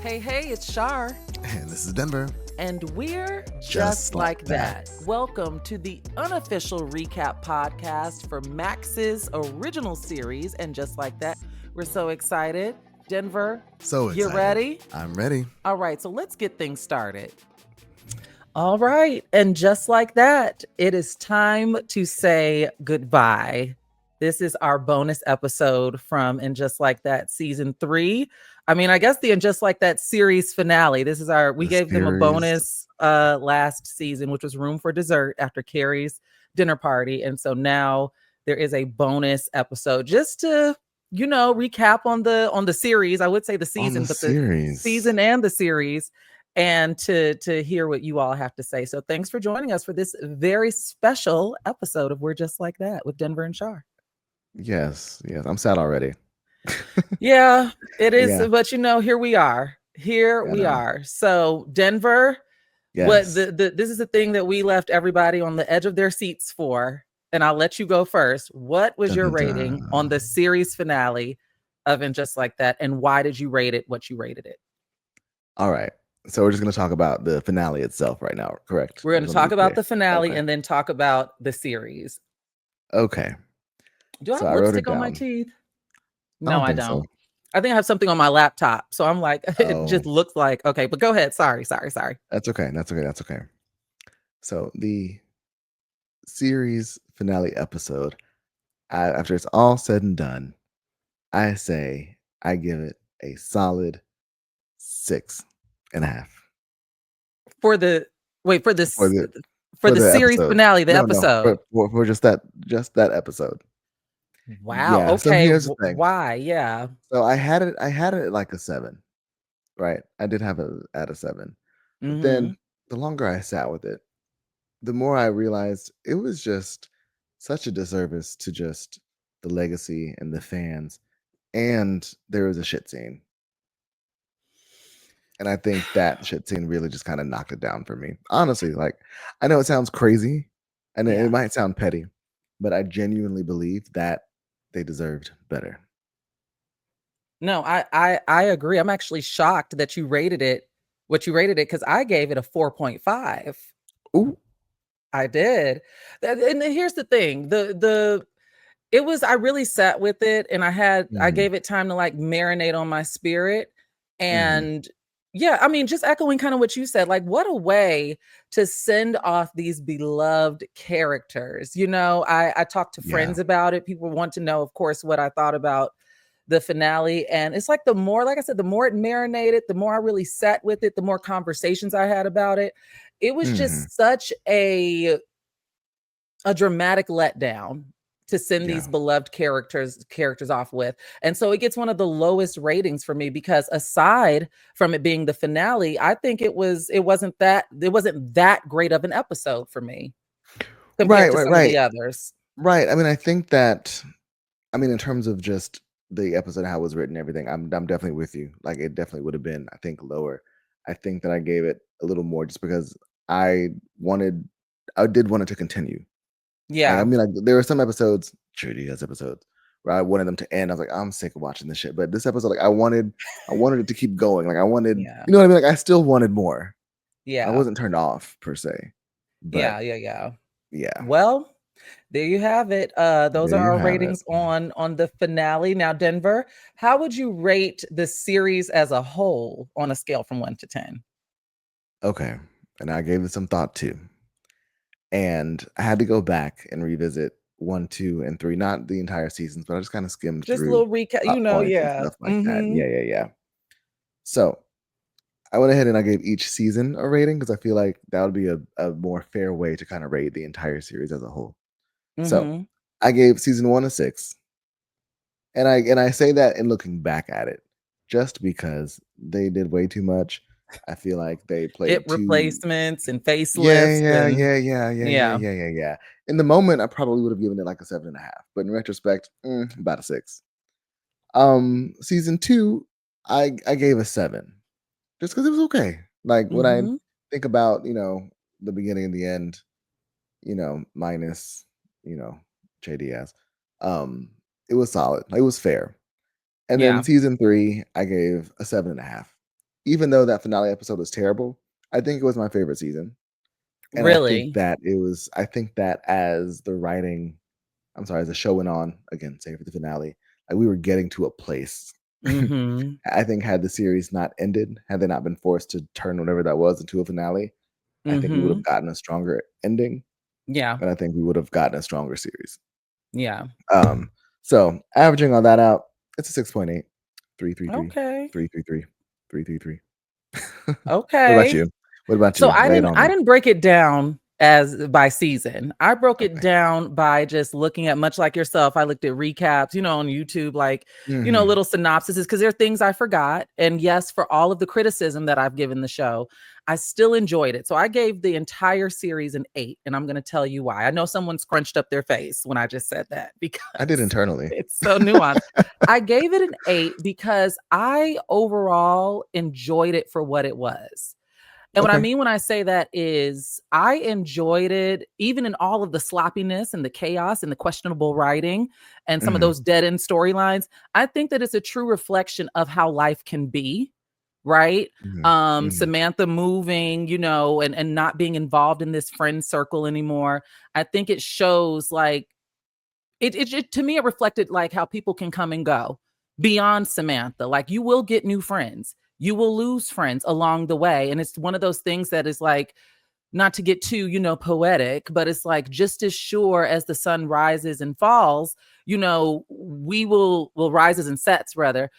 Hey, it's Shar. And this is Denver. And we're Just just like like that. that. Welcome to the unofficial recap podcast for Max's original series. And just like that, we're so excited. Denver, So you excited. ready? I'm ready. All right, so let's get things started. All right, and just like that, it is time to say goodbye. This is our bonus episode from And Just Like That season 3. I mean, I guess the And Just Like That series finale. We The gave them a series. bonus last season, which was Room for Dessert after Carrie's dinner party. And so now there is a bonus episode just to, recap on the series. I would say the On season, the but the series. season and the series, and to hear what you all have to say. So thanks for joining us for this very special episode of We're Just Like That with Denver and Shar. Yes. I'm sad already. Yeah, it is. Yeah. But here we are. Here I we know. are. So Denver, what Yes. this is the thing that we left everybody on the edge of their seats for. And I'll let you go first. What was Dun, your dun, rating on dun. the series finale of And Just Like That? And why did you rate it what you rated it? All right. So we're just going to talk about the finale itself right now, correct? We're going to talk about the finale Okay. and then talk about the series. Okay. Do I So have I wrote it lipstick on my down. teeth? I No, don't I think so. don't. I think I have something on my laptop. So I'm like, it Oh, just looks like, okay, but go ahead. Sorry. that's okay. That's okay. So the series finale episode, after it's all said and done, I say I give it a solid 6.5 For the wait, for for this the for the series episode. finale, the No, episode. for just that episode. Wow. Yeah. So Okay. here's the thing. Why? Yeah. So I had it at like a 7, right? I did have it at a 7, but Mm-hmm. then the longer I sat with it, the more I realized it was just such a disservice to just the legacy and the fans, and there was a shit scene. And I think that shit scene really just kind of knocked it down for me. Honestly, like, I know it sounds crazy and Yeah. it might sound petty, but I genuinely believe that they deserved better. No, I agree. I'm actually shocked that you rated it what you rated it because I gave it a 4.5. Ooh. I did. And then here's the thing. The It was I really sat with it and I Mhm, gave it time to like marinate on my spirit. mhm. And yeah, I mean, just echoing kind of what you said, like what a way to send off these beloved characters. I talked to Yeah. friends about it. People want to know, of course, what I thought about the finale. And it's like the more, like I said, the more it marinated, the more I really sat with it, the more conversations I had about it. It was Mhm. just such a dramatic letdown to send these Yeah. beloved characters off with. And so it gets one of the lowest ratings for me because aside from it being the finale, I think it wasn't that great of an episode for me Right, compared to right, some of right. the others. Right. I mean, I think that in terms of just the episode, how it was written, everything, I'm definitely with you. Like, it definitely would have been, I think, lower. I think that I gave it a little more just because I wanted I did want it to continue. Like, I Yeah. mean, like, there were some episodes, Trudy has episodes, where I wanted them to end. I was like, I'm sick of watching this shit. But this episode, like, I wanted it to keep going. Like, I wanted, Yeah. you know what I mean? Like, I still wanted more. I Yeah. wasn't turned off per se. But Yeah. yeah, Well, there you have it. Those there are you our have it. ratings on the finale. Now, Denver, how would you rate the series as a whole on a scale from 1 to 10? Okay. And I gave it some thought too. And I had to go back and revisit 1, 2, and 3, not the entire seasons, but I just kind of skimmed Just a through little recap, plot points and yeah. stuff like that. Mm-hmm. Yeah. So I went ahead and I gave each season a rating because I feel like that would be a more fair way to kind of rate the entire series as a whole. So Mm-hmm. I gave season 1 a 6. And I say that in looking back at it, just because they did way too much. I feel like they Hip played too. replacements and Yeah, facelifts yeah, and yeah, yeah, yeah, yeah, yeah. yeah, yeah, yeah. In the moment, I probably would have given it like a 7.5, but in retrospect, about a 6. Season 2, I gave a 7, just because it was okay. Like, when I Mm-hmm. think about, the beginning and the end, minus, you know, JDS, um, it was solid. It was fair. And then Yeah. season 3, I gave a 7.5. even though that finale episode was terrible, I think it was my favorite season. And Really? I think that as the writing I'm sorry, as the show went on, again, save for the finale, like, we were getting to a place. Mhm. I think had the series not ended, had they not been forced to turn whatever that was into a finale, I think we would have Mhm. gotten a stronger ending, Yeah. and I think we would have gotten a stronger series. Yeah. Um, so averaging all that out, it's a 6.8. 333, Okay. 333, 333. What about Okay. you? What about So you? Lay it on I me. didn't break it down as by season. I broke it Okay. down by just looking at, much like yourself, I looked at recaps, on YouTube, like, Mhm. little synopsises because there are things I forgot. And yes, for all of the criticism that I've given the show, I still enjoyed it. So I gave the entire series an 8, and I'm going to tell you why. I know someone scrunched up their face when I just said that I did because internally. it's so nuanced. I gave it an 8 because I overall enjoyed it for what it was. And what I Okay. mean when I say that is I enjoyed it even in all of the sloppiness and the chaos and the questionable writing and some of Mhm. those dead end storylines. I think that it's a true reflection of how life can be, right? Mhm. Mhm. Samantha moving, and not being involved in this friend circle anymore. I think it shows like to me, it reflected like how people can come and go beyond Samantha. Like you will get new friends, you will lose friends along the way. And it's one of those things that is like, not to get too, poetic, but it's like just as sure as the sun rises and falls, we will rises and sets rather,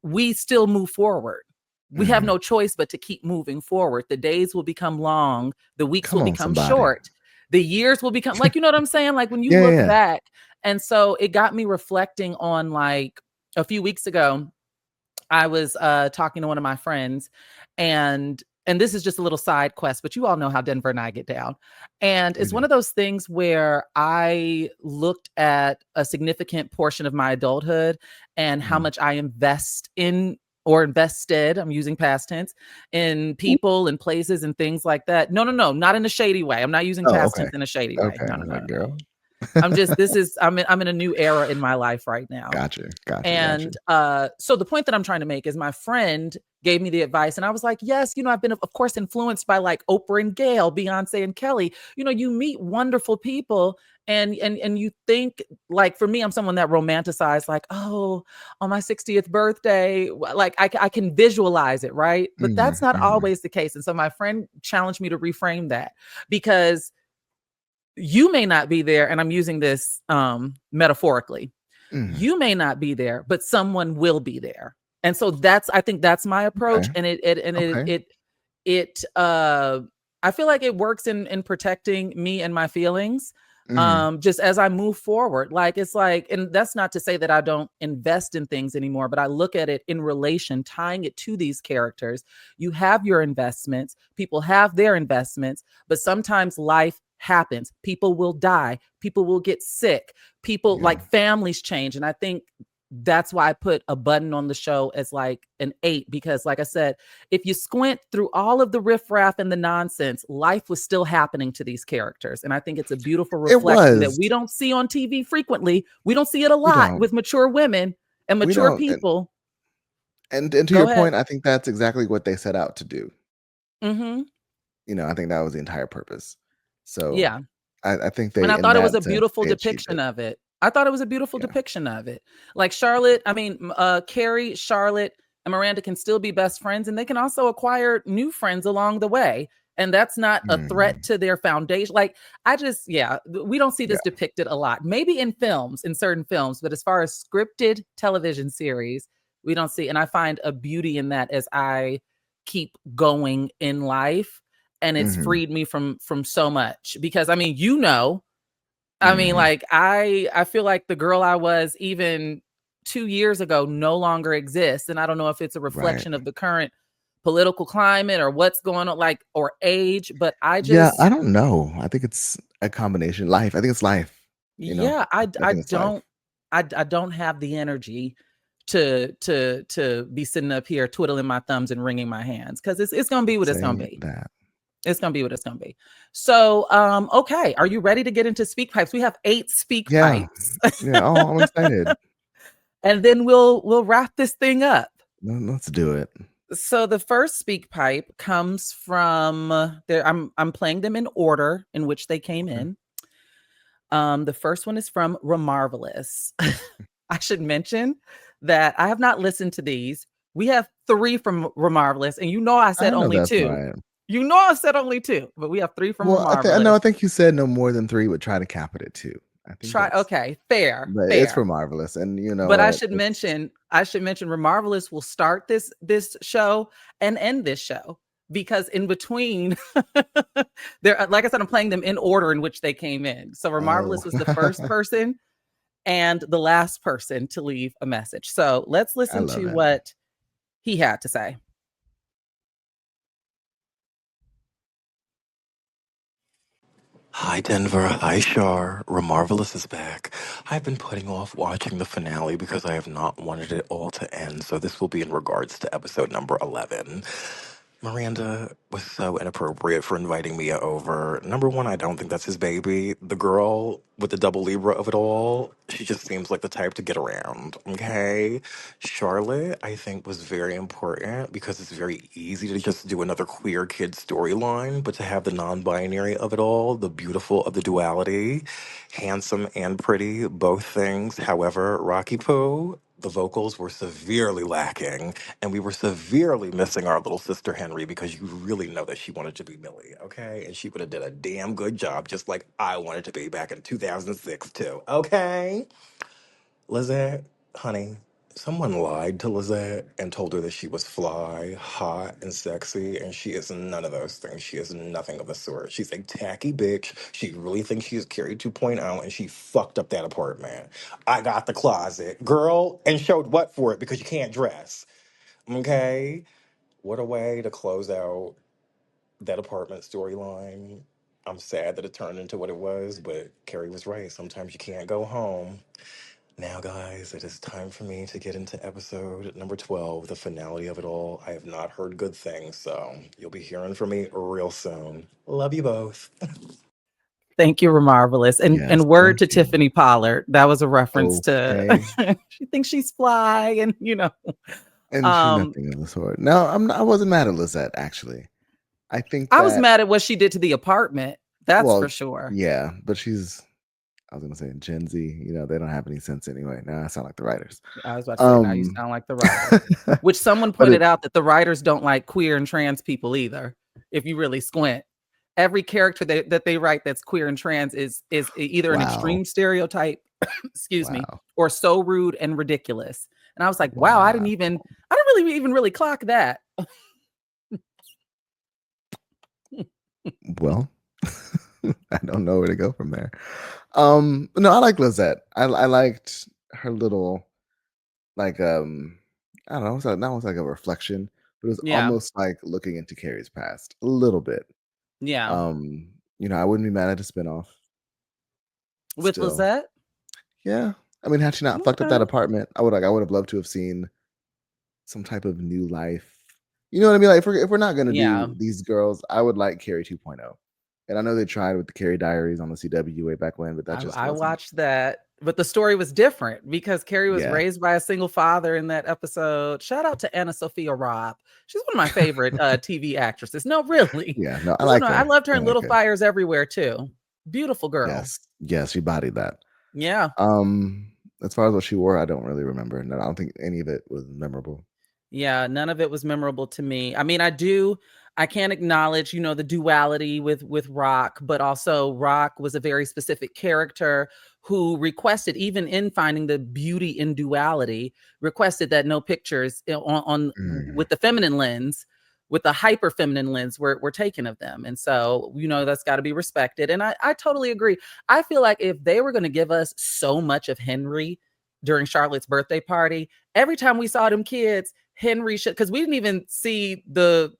we still move forward. We have Mhm. no choice but to keep moving forward. The days will become long, the weeks will Come on, become somebody. short, the years will become like, you know what I'm saying? Like when you Yeah, yeah, look yeah. back. And so it got me reflecting on like a few weeks ago, I was talking to one of my friends, and this is just a little side quest, but you all know how Denver and I get down. And We it's one do. of those things where I looked at a significant portion of my adulthood and how Mhm. much I invest in or invested, I'm using past tense, in Ooh. people and places and things like that. No, no, no, not in a shady way. I'm not using Oh, past okay. tense in a shady way. Okay, No, I no, was no, no, like, no. "Girl." I'm in a new era in my life right now. Gotcha, gotcha, gotcha. And so the point that I'm trying to make is my friend gave me the advice, and I was like, yes, I've been, of course, influenced by like Oprah and Gail, Beyonce and Kelly. You meet wonderful people, and you think like for me, I'm someone that romanticized like, oh, on my 60th birthday, like I can visualize it, right? But that's Mhm, not mhm. always the case. And so my friend challenged me to reframe that because you may not be there, and I'm using this metaphorically, Mhm. you may not be there, but someone will be there. And so I think that's my Okay, approach. And okay. it I feel like it works in protecting me and my feelings. Mhm. Just as I move forward. Like it's like, and that's not to say that I don't invest in things anymore, but I look at it in relation, tying it to these characters. You have your investments, people have their investments, but sometimes life happens. People will die, people will get sick, people Yeah. like families change. And I think that's why I put a button on the show as like an 8, because like I said, if you squint through all of the riffraff and the nonsense, life was still happening to these characters. And I think it's a beautiful It reflection that was. we don't see on TV frequently. We don't see it a We lot don't. with mature women and We mature don't, people. and to Go your ahead. point, I think that's exactly what they set out to do. Hmm. I think that was the entire purpose. So, Yeah. I think And they I in thought it was that a sense, beautiful they achieved depiction it. of it. I thought it was a beautiful Yeah. depiction of it. Like Charlotte, I mean, Carrie, Charlotte, and Miranda can still be best friends, and they can also acquire new friends along the way. And that's not a threat Mhm. to their foundation. Like, yeah, we don't see Yeah. this depicted a lot. Maybe in films, in certain films, but as far as scripted television series, we don't see. And I find a beauty in that as I keep going in life. And it's Mhm. freed me from so much because I mean, I mean, Mhm. like, I feel like the girl I was even 2 years ago no longer exists, and I don't know if it's a Right. reflection of the current political climate or what's going on, like, or age, but I Yeah, I just don't know. I think it's a combination. Life. I think it's life, you know? yeah, I think it's life. I don't have the energy to be sitting up here twiddling my thumbs and wringing my hands because it's gonna be what it's gonna Say be. that. It's gonna be what it's gonna be. So, okay, are you ready to get into speak pipes? We have 8 speak Yeah. pipes. Yeah. Oh, I'm excited. And then we'll wrap this thing up. Let's do it. So the first speak pipe comes from there. I'm playing them in order in which they came Okay. in. The first one is from Remarvelous. I should mention that I have not listened to these. We have three from Remarvelous, and you know I said I know only that's two. right. You know I said only two, but we have three from Well, I know. I Remarvelous. think you said no more than 3, but try to cap it at 2. I think Try that's okay, fair, but it's for fair. Marvelous, and you know But I what? should It's mention, Remarvelous will start this show and end this show because in between, they're like I said, I'm playing them in order in which they came in. So oh, Remarvelous was the first person and the last person to leave a message. So let's I listen love to it. what he had to say. Hi, Denver. Hi, Shar. Remarvelous is back. I've been putting off watching the finale because I have not wanted it all to end, so this will be in regards to episode number 11. Miranda was so inappropriate for inviting Mia over. Number one, I don't think that's his baby. The girl with the double Libra of it all, she just seems like the type to get around, okay? Charlotte, I think, was very important because it's very easy to just do another queer kid storyline, but to have the non binary of it all, the beautiful of the duality, handsome and pretty, both things. However, Rocky Poo, the vocals were severely lacking, and we were severely missing our little sister Henry because you really know that she wanted to be Millie, okay? And she would have did a damn good job, just like I wanted to be back in 2006 too, okay? Lizette, honey, someone lied to Lizette and told her that she was fly, hot, and sexy, and she is none of those things. She is nothing of the sort. She's a tacky bitch. She really thinks she's Carrie 2.0, and she fucked up that apartment. I got the closet, girl, and showed what for it because you can't dress. Okay? What a way to close out that apartment storyline. I'm sad that it turned into what it was, but Carrie was right. Sometimes you can't go home. Now, guys, it is time for me to get into episode number 12, the finale of it all. I have not heard good things, so you'll be hearing from me real soon. Love you both. Thank you, Remarvelous. Yes, And word thank to you. Tiffany Pollard. That was a reference to Okay, she thinks she's fly and and she um nothing of the sort. No, I wasn't mad at Lizette, actually. I think I was that mad at what she did to the apartment. That's well, for sure. yeah, but she's I was gonna say Gen Z, they don't have any sense anyway. Now I sound like the writers. I was about to say, now you Um, sound like the writers, which someone but it pointed out that the writers don't like queer and trans people either. If you really squint, every character that they write that's queer and trans is either an wow, extreme stereotype, excuse me, wow, or so rude and ridiculous. And I was like, wow, wow. I don't really even really clock that. Well, I don't know where to go from there. No, I like Lizette. I liked her little like I don't know, that was like a reflection, but it was Yeah, almost like looking into Carrie's past a little bit. yeah. I wouldn't be mad at a spinoff With still. Lizette, Yeah. I mean, had she not fucked up that okay, apartment, I would have loved to have seen some type of new life. You know what I mean? Like if we're not gonna yeah. do these girls, I would like Carrie 2.0. And I know they tried with the Carrie Diaries on the CW way back when, but that just I wasn't. watched that, but the story was different because Carrie was Yeah. raised by a single father in that episode. Shout out to Anna Sophia Robb. She's one of my favorite TV actresses. No, really. Yeah, no, I She's one like of, I her. loved her I in like Little her. Fires Everywhere too. Beautiful girl. Yes. Yes, she bodied that. Yeah. Um, as far as what she wore, I don't really remember. No, I don't think any of it was memorable. Yeah, none of it was memorable to me. I mean, I can't acknowledge, the duality with Rock, but also Rock was a very specific character who requested, even in finding the beauty in duality, requested that no pictures on Mm, with the feminine lens, with the hyper feminine lens were taken of them. And so, that's got to be respected. And I totally agree. I feel like if they were going to give us so much of Henry during Charlotte's birthday party, every time we saw them kids, Henry should, because we didn't even see the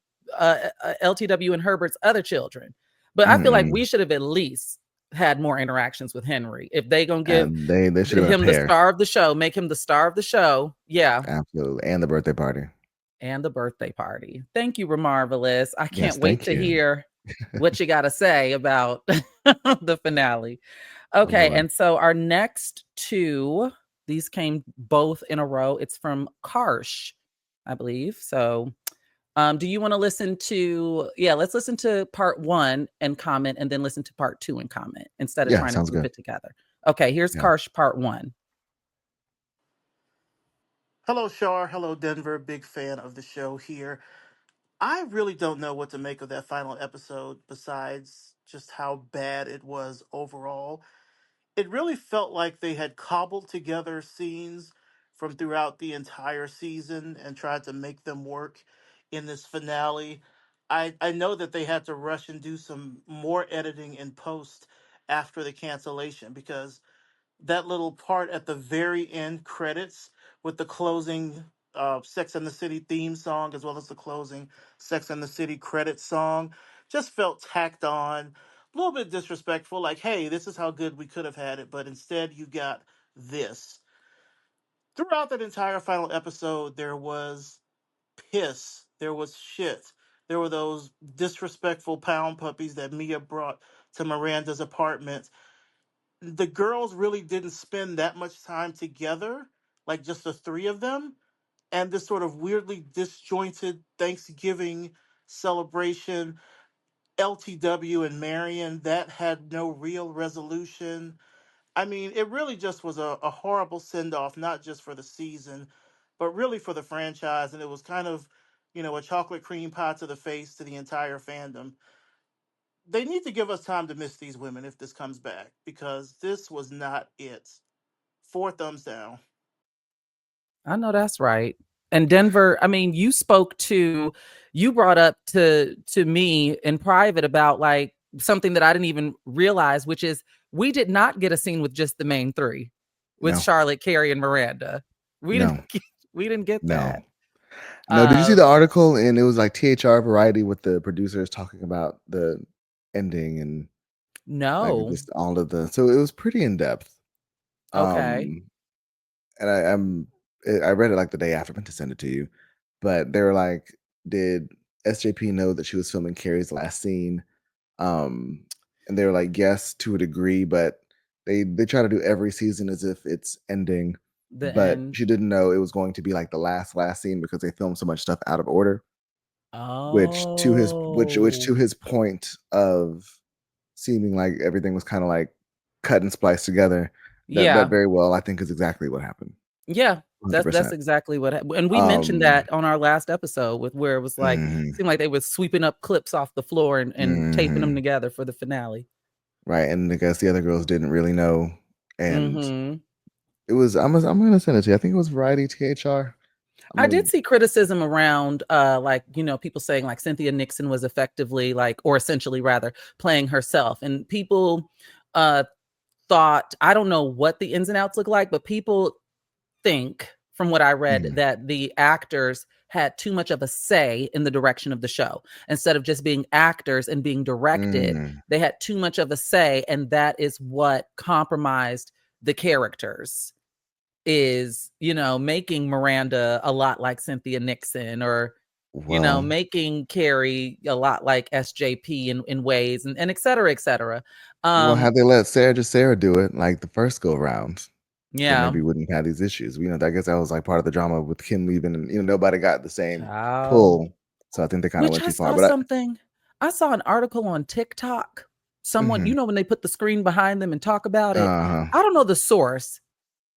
LTW and Herbert's other children. But I feel like mm-mm. we should have at least had more interactions with Henry. If they gonna give And they should have been a him the pair. star of the show, make him the star of the show. Yeah. Absolutely. And the birthday party. And the birthday party. Thank you, Remarvelous. I Yes, can't wait thank to you. hear what you got to say about the finale. Oh Okay, Lord. and so our next two, these came both in a row. It's from Karsh, I believe. So Do you want to listen to, yeah, let's listen to part one and comment, and then listen to part two and comment instead of Yeah, trying to sounds group good. it together. Okay, here's Yeah. Karsh part one. Hello, Shar. Hello, Denver. Big fan of the show here. I really don't know what to make of that final episode besides just how bad it was overall. It really felt like they had cobbled together scenes from throughout the entire season and tried to make them work in this finale. I know that they had to rush and do some more editing in post after the cancellation because that little part at the very end credits with the closing Sex and the City theme song as well as the closing Sex and the City credit song just felt tacked on, a little bit disrespectful. Like, hey, this is how good we could have had it, but instead you got this. Throughout that entire final episode, there was piss, there was shit. There were those disrespectful pound puppies that Mia brought to Miranda's apartment. The girls really didn't spend that much time together, like just the three of them. And this sort of weirdly disjointed Thanksgiving celebration, LTW and Marion, that had no real resolution. I mean, it really just was a horrible send off, not just for the season, but really for the franchise. And it was kind of, a chocolate cream pie to the face to the entire fandom. They need to give us time to miss these women if this comes back because this was not it. Four thumbs down. I know that's right. And Denver, I mean, you brought up to me in private about like something that I didn't even realize, which is we did not get a scene with just the main three, with No, Charlotte, Carrie, and Miranda. We didn't no, get, we didn't get no, that. no. Did you see the Um, article? And it was like THR Variety with the producers talking about the ending and like no. just all of the. So it was pretty in depth. Okay. Um, and I read it like the day after. I meant to send it to you, but they were like, did SJP know that she was filming Carrie's last scene? Um, and they were like, yes, to a degree, but they try to do every season as if it's ending. The But end. she didn't know it was going to be like the last scene because they filmed so much stuff out of order. Which to Oh. his point of seeming like everything was kind of like cut and spliced together, that Yeah. very well I think is exactly what happened. Yeah. That's 100%. exactly what and we mentioned Um, that on our last episode with where it was like mhm, seemed like they were sweeping up clips off the floor and taping them mhm, together for the finale. right, and I guess the other girls didn't really know, and Mhm. it was I'm gonna send it to you. I think it was Variety THR. I'm I gonna did see criticism around like, people saying like Cynthia Nixon was effectively like or essentially rather playing herself, and people uh thought, I don't know what the ins and outs look like, but people think from what I read mm, that the actors had too much of a say in the direction of the show. Instead of just being actors and being directed, mm, they had too much of a say, and that is what compromised the characters, is, making Miranda a lot like Cynthia Nixon, or well making Carrie a lot like SJP in ways, and et cetera, et cetera. well, Um, had they let Sarah do it like the first go round, then yeah, maybe we wouldn't have these issues. I guess that was like part of the drama with Kim leaving, and nobody got the same child. pull. So I think they kind of Which went too far. But I saw an article on TikTok. Someone, mhm, when they put the screen behind them and talk about it. uh-huh. I don't know the source,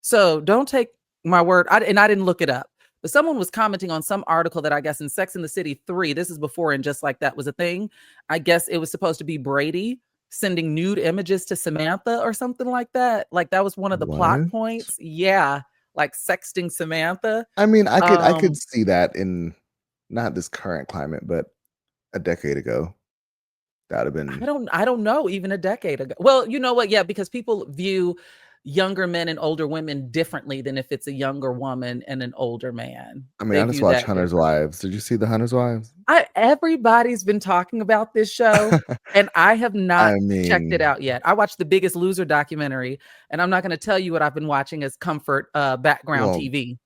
so don't take my word. And I didn't look it up. But someone was commenting on some article that I guess in Sex and the City 3, this is before And Just Like That was a thing. I guess it was supposed to be Brady sending nude images to Samantha or something like that. Like that was one of the plot What? points. Yeah, like sexting Samantha. I mean, I could Um, see that in not this current climate, but a decade ago. That would have been I don't know, even a decade ago. Well, you know what? Yeah, because people view younger men and older women differently than if it's a younger woman and an older man. I mean, They I just view watched that Hunter's differently. Wives. Did you see the Hunter's Wives? Everybody's been talking about this show, and I have not I checked it mean, out yet. I watched the Biggest Loser documentary, and I'm not going to tell you what I've been watching as comfort background well, TV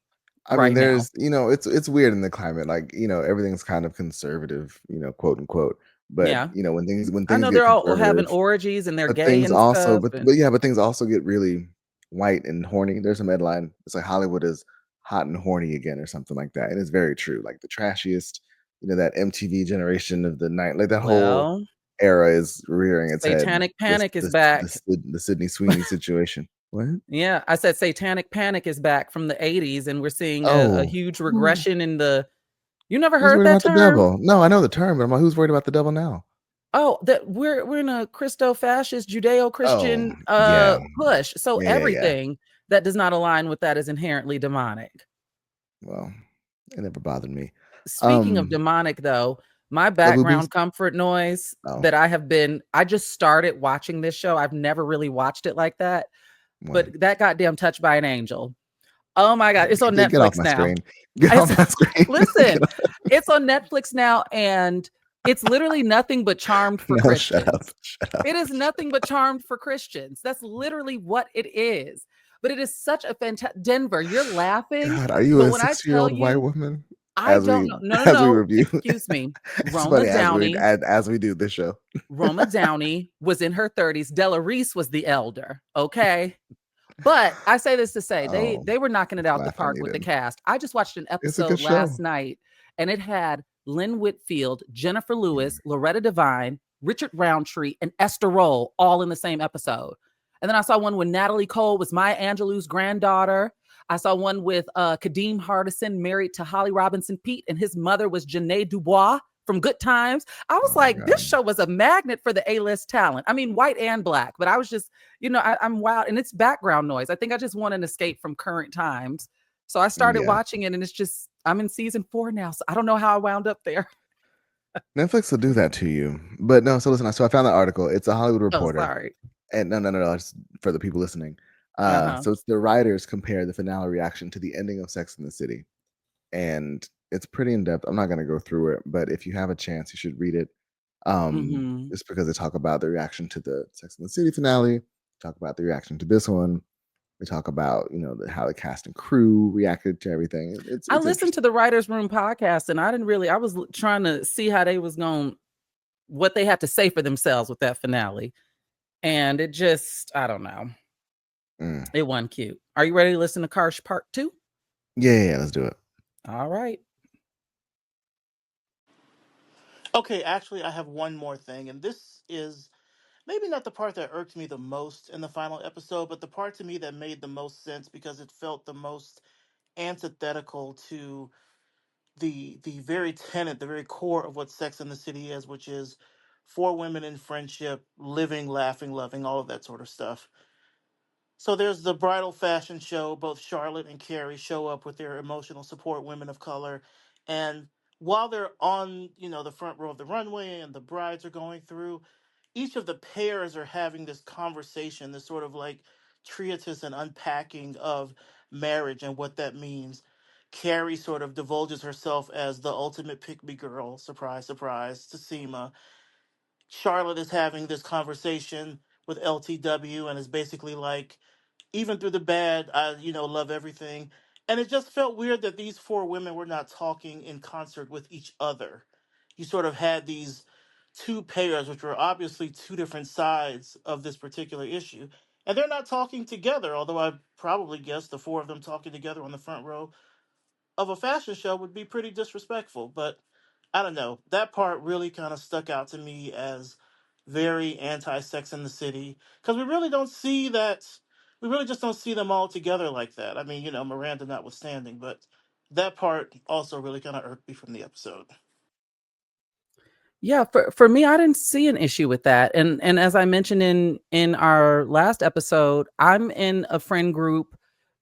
I mean, right now. it's weird in the climate, like, everything's kind of conservative, quote unquote. But, Yeah. when I things know get they're all conservative, having orgies and they're but gay things and also stuff. but And yeah, but things also get really white and horny. There's some headline. It's like Hollywood is hot and horny again or something like that. And it's very true. Like the trashiest, that MTV generation of the night, like that whole Well, era is rearing its head. Satanic This Panic is this back. the Sydney Sweeney situation. What? Yeah, I said Satanic Panic is back from the 80s, and we're seeing a Oh, huge regression in the. You never who's heard worried that about the term? devil? No, I know the term, but I'm like, who's worried about the devil now? Oh, that we're in a Christo-fascist, Oh, Judeo-Christian yeah, push. So yeah. everything that does not align with that is inherently demonic. Well, it never bothered me. Speaking of Um, demonic, though, my the boobies. background comfort noise Oh, that I just started watching this show. I've never really watched it like that, what? but that goddamn Touched by an Angel. Oh my God, it's on Get off Netflix my now. screen. Get It's, off my screen. listen, it's on Netflix now, and it's literally nothing but charmed for No, shut up. Christians. Shut up. It is nothing but charmed for Christians. That's literally what it is. But it is such a fantastic Denver. You're laughing, God, are you but a when I tell 60-year-old white you, woman? I As don't we know. No, no, as we no. review, Excuse me. it's Roma funny Downey. as we do this show. Roma Downey was in her 30s. Della Reese was the elder. Okay. But I say this to say Oh, they were knocking it out the laugh I park with the needed. cast. I just watched an It's a good episode show. last night, and it had Lynn Whitfield, Jennifer Mm, Lewis, Loretta Devine, Richard Roundtree, and Esther Roll all in the same episode. And then I saw one when Natalie Cole was Maya Angelou's granddaughter. I saw one with Kadeem Hardison, married to Holly Robinson Pete, and his mother was Janae Dubois from Good Times. I was oh my like, this God. show was a magnet for the A-list talent. I mean, white and black, but I was just, I'm wild, and it's background noise. I think I just want an escape from current times. So I started Yeah. watching it, and it's just, I'm in season 4 now. So I don't know how I wound up there. Netflix will do that to you. But no, so listen, so I found the article. It's a Hollywood Oh, Reporter. sorry. And no, it's for the people listening. Uh-huh. So it's the writers compare the finale reaction to the ending of Sex in the City. And it's pretty in depth. I'm not going to go through it, but if you have a chance, you should read it. Mm-hmm. Just because they talk about the reaction to the Sex in the City finale, talk about the reaction to this one. We talk about how the cast and crew reacted to everything. It's I listened to interesting. the Writers Room podcast, and I was trying to see how they was going, what they had to say for themselves with that finale. And it just, I don't know. Mm. It wasn't cute. Are you ready to listen to Karsh Part 2? Yeah, let's do it. All right. Okay, actually, I have one more thing, and this is maybe not the part that irked me the most in the final episode, but the part to me that made the most sense because it felt the most antithetical to the very tenet, the very core of what Sex and the City is, which is four women in friendship, living, laughing, loving, all of that sort of stuff. So there's the bridal fashion show. Both Charlotte and Carrie show up with their emotional support women of color. And while they're on, the front row of the runway and the brides are going through, each of the pairs are having this conversation, this sort of like treatise and unpacking of marriage and what that means. Carrie sort of divulges herself as the ultimate pick me girl, surprise, surprise, to Seema. Charlotte is having this conversation with LTW and is basically like, even through the bad, I, love everything. And it just felt weird that these four women were not talking in concert with each other. You sort of had these two pairs, which were obviously two different sides of this particular issue. And they're not talking together, although I probably guess the four of them talking together on the front row of a fashion show would be pretty disrespectful. But I don't know. That part really kind of stuck out to me as very anti Sex in the City because we really don't see that. We really just don't see them all together like that. I mean, Miranda notwithstanding, but that part also really kind of irked me from the episode. Yeah, for me, I didn't see an issue with that. And as I mentioned in our last episode, I'm in a friend group,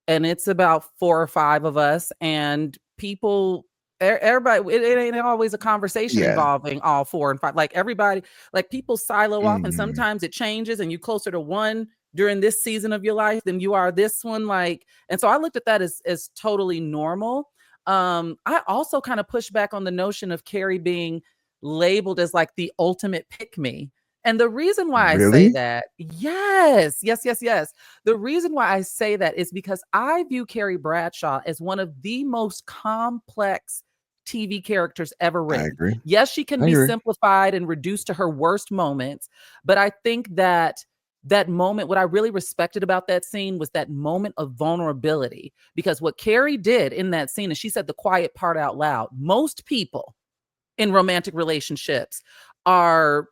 and it's about 4 or 5 of us, and people, everybody, it ain't always a conversation Yeah. involving all 4 and 5. Like everybody, like people silo off, and Mhm. sometimes it changes, and you closer to one during this season of your life than you are this one. Like, and so I looked at that as totally normal. I also kind of pushed back on the notion of Carrie being labeled as like the ultimate pick me. And the reason why I say Really? that, yes. The reason why I say that is because I view Carrie Bradshaw as one of the most complex TV characters ever I written. agree. Yes, she can I be agree. simplified and reduced to her worst moments, but I think that that moment, what I really respected about that scene was that moment of vulnerability. Because what Carrie did in that scene, and she said the quiet part out loud, most people in romantic relationships are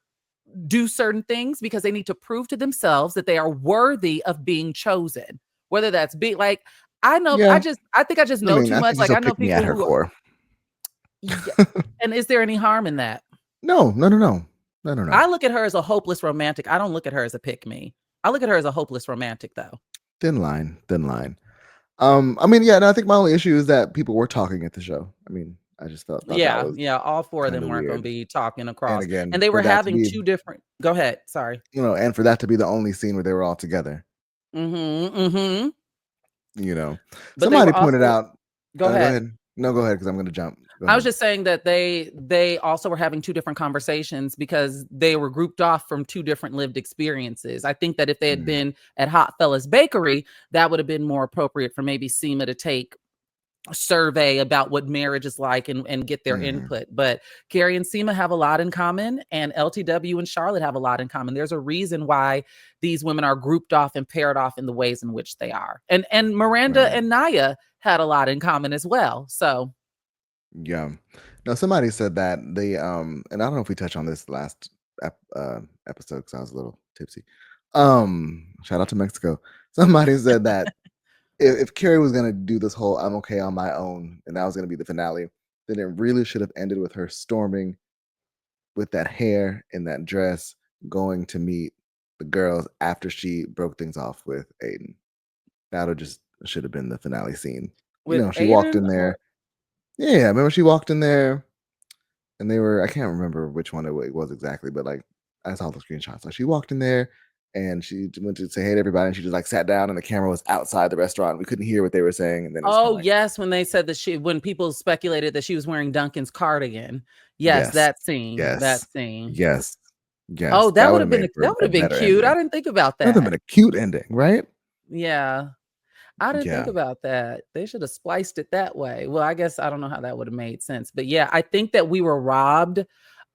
do certain things because they need to prove to themselves that they are worthy of being chosen. Whether that's be like, I know, Yeah. I think I just I know mean, too I much. think she's Like a I know pick me at people her who, core. yeah. And is there any harm in that? No. No. I look at her as a hopeless romantic. I don't look at her as a pick me. I look at her as a hopeless romantic, though. Thin line. I mean, yeah, no, I think my only issue is that people were talking at the show. I mean, I just thought that Yeah, was yeah. All four of kind them of weren't going to weird. be talking And across, and again, they for were that to having be, two different. Go ahead. Sorry. and for that to be the only scene where they were all together, Mm-hmm. Mm-hmm. you know. But they Somebody were pointed also. out, Go go ahead. ahead. No, go ahead, because I'm going to jump. Go I was ahead. just saying that they also were having two different conversations because they were grouped off from two different lived experiences. I think that if they had Mm, been at Hot Fellas Bakery, that would have been more appropriate for maybe Seema to take a survey about what marriage is like and get their mhm. input. But Carrie and Seema have a lot in common, and LTW and Charlotte have a lot in common. There's a reason why these women are grouped off and paired off in the ways in which they are. And Miranda Right. and Naya had a lot in common as well. So Yeah. No, somebody said that they and I don't know if we touched on this last episode because I was a little tipsy. Shout out to Mexico. Somebody said that if Carrie was gonna do this whole "I'm okay on my own" and that was gonna be the finale, then it really should have ended with her storming with that hair and that dress, going to meet the girls after she broke things off with Aiden. That'll just should have been the finale scene. with She walked Aiden in or there. Yeah, remember she walked in there and they were I can't remember which one it was exactly, but like I saw the screenshots. Like she walked in there and she went to say hey to everybody, and she just like sat down, and the camera was outside the restaurant. We couldn't hear what they were saying, and then it was kind of oh like yes, when they said that when people speculated that she was wearing Duncan's cardigan. Yes, yes, that scene. That yes, scene. yes, Oh, yes. that That would would have have been made for that would a have been better cute. I ending. didn't think about That would have that. been a cute ending, right? Yeah. I didn't think Yeah, about that. They should have spliced it that way. Well, I guess I don't know how that would have made sense. But yeah, I think that we were robbed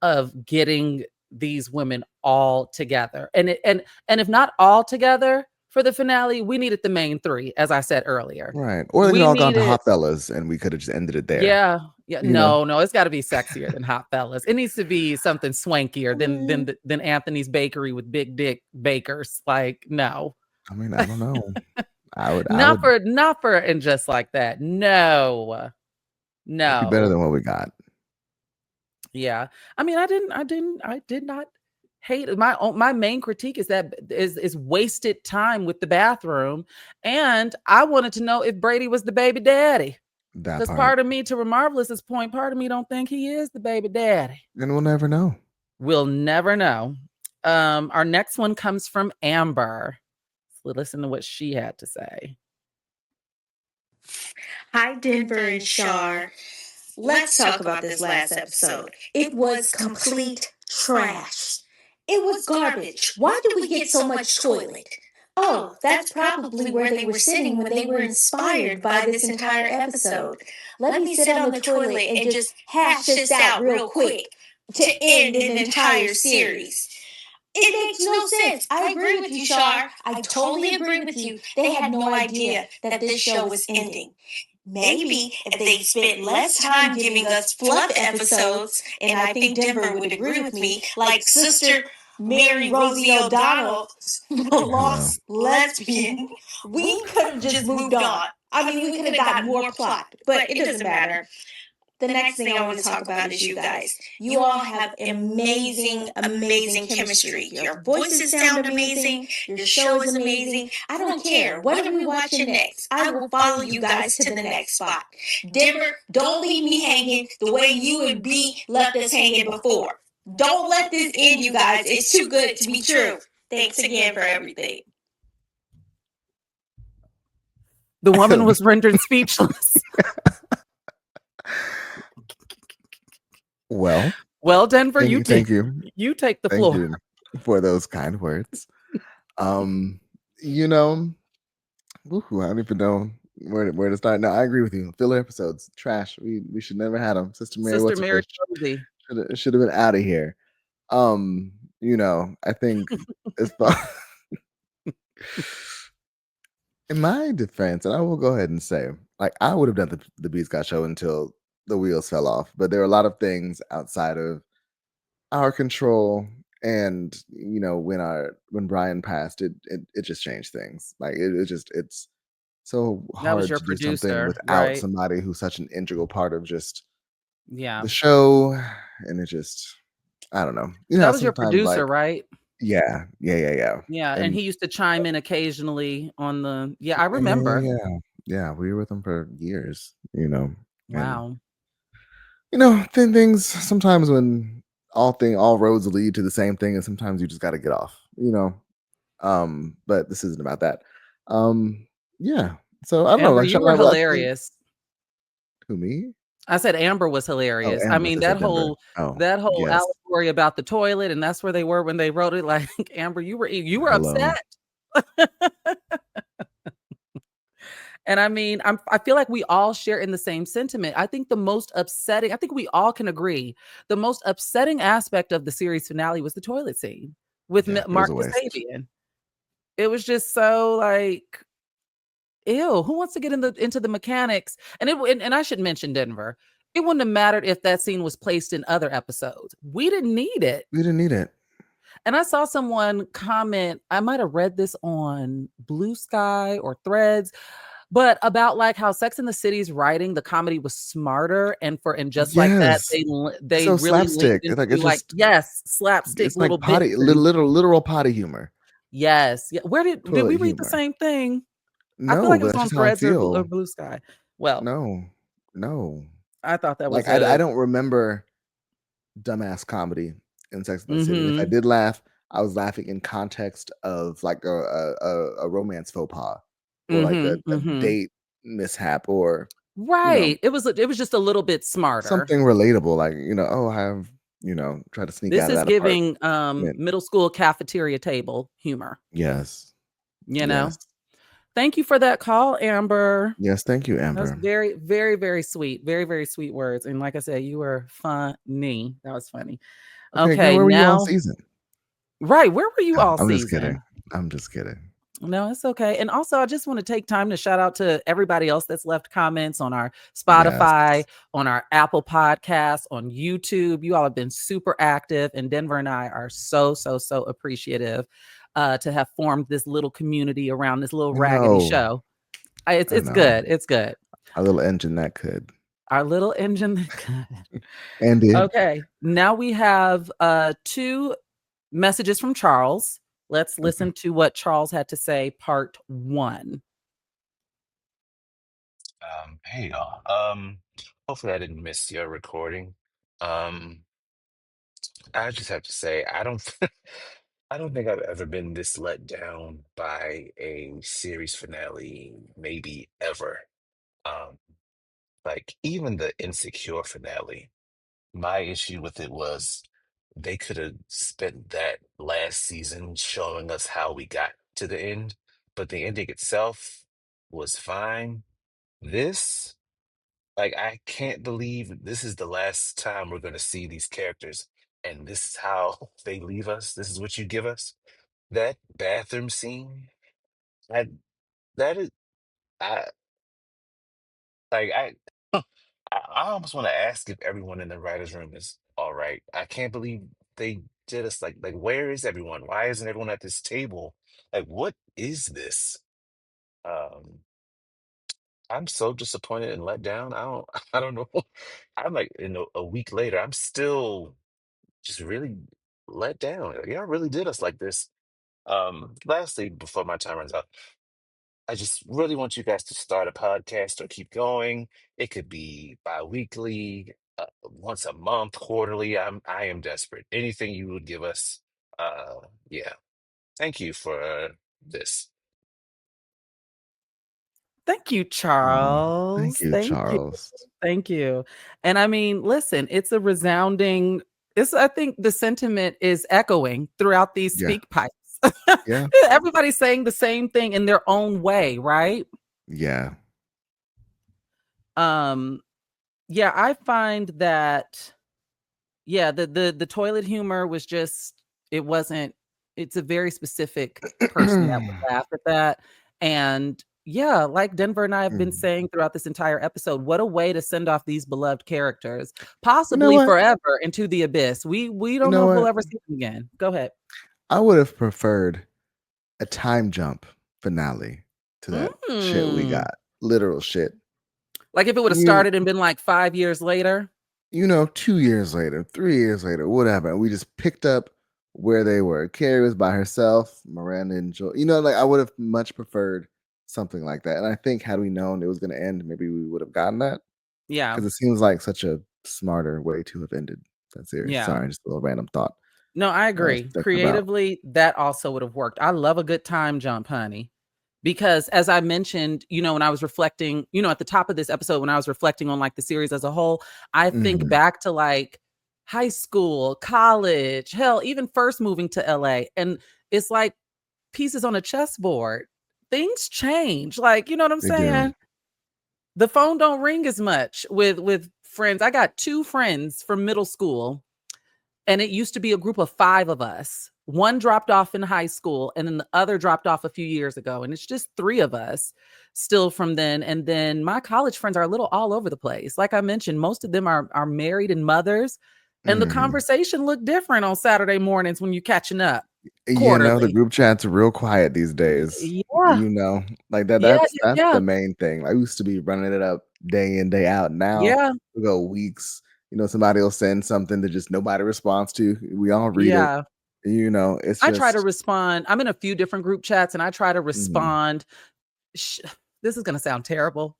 of getting these women all together. And if not all together for the finale, we needed the main three, as I said earlier. right. Or they could We all gone to needed Hot Fellas, and we could have just ended it there. yeah, yeah. You know, No, it's got to be sexier than Hot Fellas. It needs to be something swankier I than mean, Anthony's Bakery with big dick bakers. Like, no. I don't know. I Not would. for and just like that. No. It'd be better No. than what we got. Yeah. I mean, I did not hate it. My main critique is that is wasted time with the bathroom. And I wanted to know if Brady was the baby daddy. That Because part, part of me, to Remarvelous's point, part of me don't think he is the baby daddy. and we'll never know. We'll never know. Our next one comes from Amber. So listen to what she had to say. Hi, Denver and Shar. Let's talk about this last episode. It was complete trash. It was garbage. Why do we get so much toilet? Oh, that's probably where they were sitting when they were inspired by this entire episode. Let me sit on the toilet and just hash this out real quick to end an entire series. It makes no sense. I agree with you, Shar. I totally agree with you. They had no idea that this show was ending. Maybe if they spent less time giving us fluff episodes, and I think Denver would agree with me, like Sister Mary Rosie O'Donnell's Hello. lost lesbian, we could have just moved on. I mean, we could have got more plot, but it doesn't matter. The next thing I want to talk about is you guys. You all have amazing, amazing chemistry. Your voices sound amazing. Your show is amazing. I don't care. What are we watching next? I will follow you guys to the next spot. Denver, don't leave me hanging the way you and B left us hanging before. Don't let this end, you guys. It's too good to be true. Thanks again for everything. The woman was rendered speechless. Well, Denver, thank you. You take the Thank floor. you for those kind words. You know, I don't even know where to start. No, I agree with you. Filler episodes, trash. We should never had them. Sister Mary, Sister what's her Mary face? Rosie. Should have been out of here. I think as far in my defense, and I will go ahead and say, like, I would have done the B Scott show until the wheels fell off. But there are a lot of things outside of our control. And when Brian passed, it just changed things. Like it's so That was hard your to do something producer, without right? somebody who's such an integral part of just Yeah. the show. And it just, I don't know. You know That how was your sometimes, producer, like, right? yeah, yeah, yeah, yeah. Yeah, and And he used to chime in occasionally on the I yeah, yeah, yeah, remember. yeah. Yeah, we were with him for years, and Wow. thin things sometimes when all roads lead to the same thing, and sometimes you just got to get off. But this isn't about that. Um, yeah. So I don't know, Amber, like you shout were out. I think hilarious. who me? I said Amber was Oh, hilarious. I Amber. mean, I said Denver. Oh, that whole yes. allegory about the toilet, and that's where they were when they wrote it. Like, Amber, you were Hello. upset. And I mean, I feel like we all share in the same sentiment. I think the most upsetting, I think we all can agree, the most upsetting aspect of the series finale was the toilet scene with Yeah, it was Mark a waste. Kasabian. It was just so like, ew, who wants to get into the mechanics? And I should mention Denver. It wouldn't have mattered if that scene was placed in other episodes. We didn't need it. We didn't need it. And I saw someone comment, I might have read this on Blue Sky or Threads, but about like how Sex and the City's writing, the comedy was smarter, and just like that, Yes. It's they so really leaned slapstick. It's like into it's like, just yes, slapstick it's little like bits potty and literal potty humor. yes. Yeah. Where did we Toilet read the humor. same thing? I feel No, like it but was that's on just how I Threads or feel. Blue Sky. Well, No. No. I thought that Like was I a don't remember dumbass comedy in Sex and the City. And if I mm-hmm, did laugh, I was laughing in context of like a romance faux pas or like a, mm-hmm, a mm-hmm. date mishap or you know Right. It was just a little bit smarter. something relatable like oh I have try to sneak This out of is that apartment. giving middle school cafeteria table humor, Yes. you know. Yes. Thank you for that call, Amber. Yes. Thank you, That was Amber. very, very, very sweet. Very, very sweet words. And like I said, you were funny. That was funny. Okay, again, Okay, where were you all now, season? right. Where were you all I'm just kidding. season? I'm just kidding. No, it's okay. And also, I just want to take time to shout out to everybody else that's left comments on our Yes. Spotify, on our Apple Podcasts, on YouTube. You all have been super active, and Denver and I are so, so, so appreciative to have formed this little community around this little I raggedy know. show. It's I it's know. good. It's good. Our little engine that could Our little engine that could. and did. Okay, now we have two messages from Charles. Let's Okay. listen to what Charles had to say, part one. Hey y'all. Hopefully I didn't miss your recording. Um, I just have to say I don't I don't think I've ever been this let down by a series finale, maybe ever. Um, like even the Insecure finale, my issue with it was they could have spent that last season showing us how we got to the end, but the ending itself was fine. This Like, I can't believe this is the last time we're gonna see these characters, and this is how they leave us. This is what you give us. That bathroom scene, that that is, I like, I almost want to ask if everyone in the writers' room is all right. I can't believe they did us like, where is everyone? Why isn't everyone at this table? Like, what is this? Um, I'm so disappointed and let down. I don't know. I'm like, a week later, I'm still just really let down. Like, y'all really did us like this. Lastly, before my time runs out, I just really want you guys to start a podcast or keep going. It could be bi-weekly, once a month, quarterly. I am desperate. Anything you would give us. Yeah. Thank you for this. Thank you, Oh, thank Charles. you, Thank you. Charles. Thank you. And I mean, listen, it's a resounding, I think the sentiment is echoing throughout these Yeah. speak pipes. Yeah. Everybody's saying the same thing in their own way, right? Yeah. Um, yeah, I find that, yeah, the toilet humor was just, it's a very specific person that would laugh at that. And Yeah, like Denver and I have been Mhm. saying throughout this entire episode, what a way to send off these beloved characters, You know possibly what? forever into the abyss. We You don't know know if we'll what? ever see them again. Go ahead. I would have preferred a time jump finale to that shit we Mm. got. Literal shit. Like if it would have You started and been like 5 years later. 2 years later, 3 years later, whatever. And we just picked up where they were. Carrie was by herself, Miranda and Joel. Like I would have much preferred something like that. And I think had we known it was gonna end, maybe we would have gotten that. Yeah. Because it seems like such a smarter way to have ended that series. Yeah. Sorry, just a little random thought No, I that I was agree. thinking about. Creatively, that also would have worked. I love a good time jump, honey. Because as I mentioned, when I was reflecting, at the top of this episode, when I was reflecting on like the series as a whole, I think Mhm. back to like high school, college, hell, even first moving to LA. And it's like pieces on a chessboard. Things change. Like, you know what I'm They do. saying? The phone don't ring as much with friends. I got two friends from middle school, and it used to be a group of 5 of us. One dropped off in high school, and then the other dropped off a few years ago, and it's just 3 of us still from then. And then my college friends are a little all over the place. Like I mentioned, most of them are married and mothers, and the Mhm. conversation looked different on Saturday mornings when you catching up The quarterly. group chats are real quiet these days. Yeah. Like that Yeah, that's yeah, that's yeah. the main thing. I used to be running it up day in, day out. Now Yeah, we go weeks. Somebody will send something that just nobody responds to. We all read it. yeah. It's I try to just respond. I'm in a few different group chats, and I try to mhm, respond. Sh This is gonna sound terrible.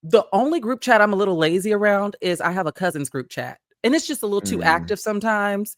The only group chat I'm a little lazy around is I have a cousins group chat, and it's just a little too mm, active sometimes.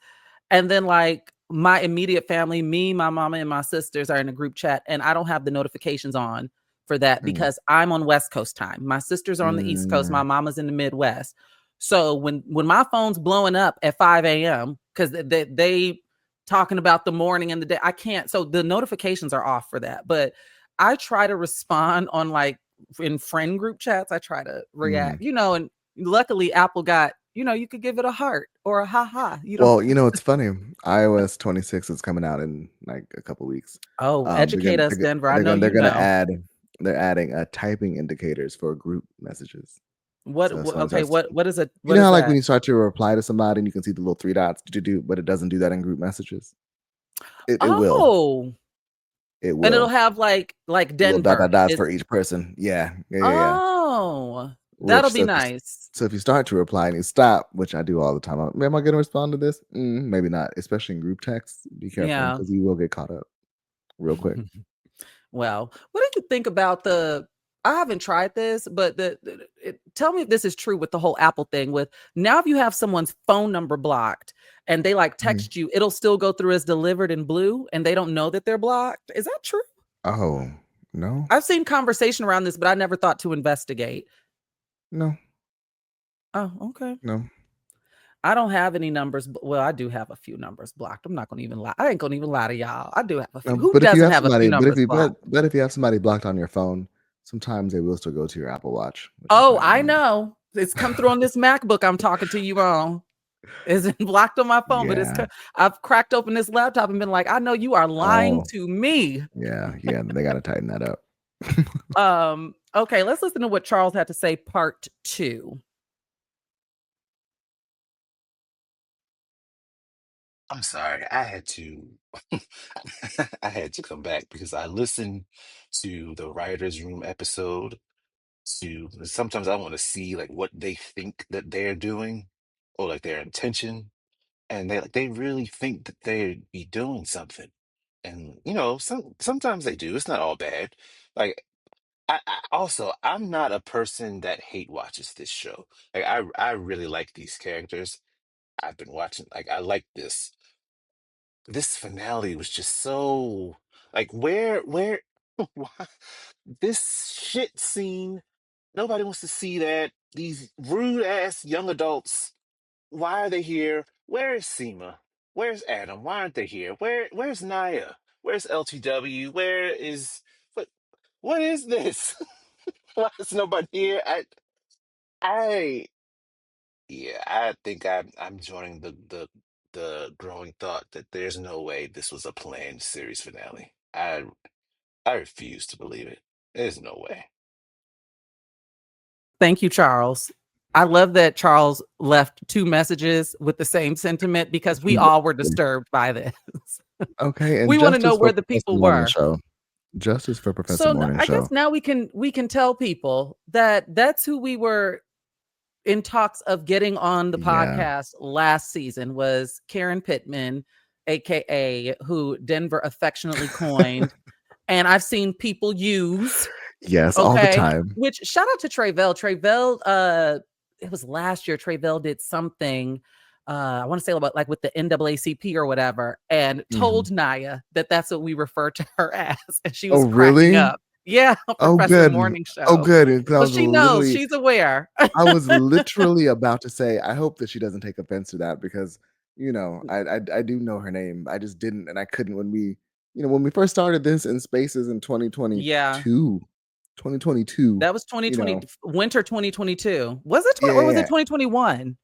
And then, like, my immediate family, me, my mama, and my sisters are in a group chat, and I don't have the notifications on for that mm, because I'm on West Coast time. My sisters are on the East Coast, my mm, mama's in the Midwest. So when my phone's blowing up at 5 a.m. because they talking about the morning and the day, I can't. So the notifications are off for that. But I try to respond on like in friend group chats. I try to react, mhm. and luckily Apple got, you could give it a heart or a ha. Well, it's funny. iOS 26 is coming out in like a couple weeks. Oh, They're educate gonna us, Denver. I know they're you gonna know. add they're adding typing indicators for group messages. So as soon as Okay, that's what is how like when that? you start to reply to somebody and you can see the little 3 dots do, but it doesn't do that in group messages. It will. Oh, It and it'll will. have like Little Denver. dots It for each person. Yeah. Yeah, yeah, yeah. Oh, that'll Which be nice. so if you start to reply and you stop, which I do all the time, am I gonna respond to this? Maybe not, especially in group texts. Be careful Yeah. because you will get caught up real quick. Well, what did you think about I haven't tried this, but tell me if this is true with the whole Apple thing with now if you have someone's phone number blocked and they like Mhm. text you, it'll still go through as delivered in blue and they don't know that they're blocked. Is that true? Oh, no? I've seen conversation around this, but I never thought to investigate. No, Oh, okay. no. I don't have any numbers. Well, I do have a few numbers blocked. I'm not gonna even lie. I ain't gonna even lie to y'all. I do have a few. Who But if you doesn't have have a few somebody numbers blocked? but if you have somebody blocked on your phone, sometimes they will still go to your Apple Watch, which is Oh, kinda I annoying. know. It's come through on this MacBook I'm talking to you on. It's blocked on my phone, but Yeah. I've cracked open this laptop and been like, I know you are lying Oh, to me. yeah, yeah, they gotta tighten that up. Okay, let's listen to what Charles had to say, part two. I'm sorry, I had to I had to come back because I listened to the writers' room episode to sometimes I want to see like what they think that they're doing or like their intention. And they really think that they'd be doing something. And sometimes they do. It's not all bad. Like I'm not a person that hate watches this show. Like I really like these characters. I've been watching like I like this finale was just so like where why this shit scene, nobody wants to see that. These rude ass young adults, why are they here? Where is Seema? Where's Adam? Why aren't they here? Where's Naya? Where's LTW? What what is this? Why is nobody here? I yeah, I think I'm joining the growing thought that there's no way this was a planned series finale. I refuse to believe it. There's no way. Thank you, Charles. I love that Charles left 2 messages with the same sentiment because we all were disturbed by this. Okay, and We wanna know justice for where the Professor people Morning were. Show. Justice for Professor So Morning I guess Show. now we can tell people that that's who we were in talks of getting on the Yeah. podcast last season was Karen Pittman, aka who Denver affectionately coined, and I've seen people use. Yes, all the Okay. time. Which shout out to Trayvell. Trayvell, it was last year. Trayvell did something. I want to say about like with the NAACP or whatever, and Mhm. told Naya that that's what we refer to her as, and she Oh, was cracking really? up. Yeah, Oh, Professor Professor good. Morning Oh, Show. good, 'cause So she knows. She's aware. I was literally about to say, I hope that she doesn't take offense to that because, I do know her name. I just didn't, and I couldn't when we first started this in Spaces in Yeah, 2022, that was you 2020, know winter 2022. Was it Yeah, or yeah, was it yeah. 2021?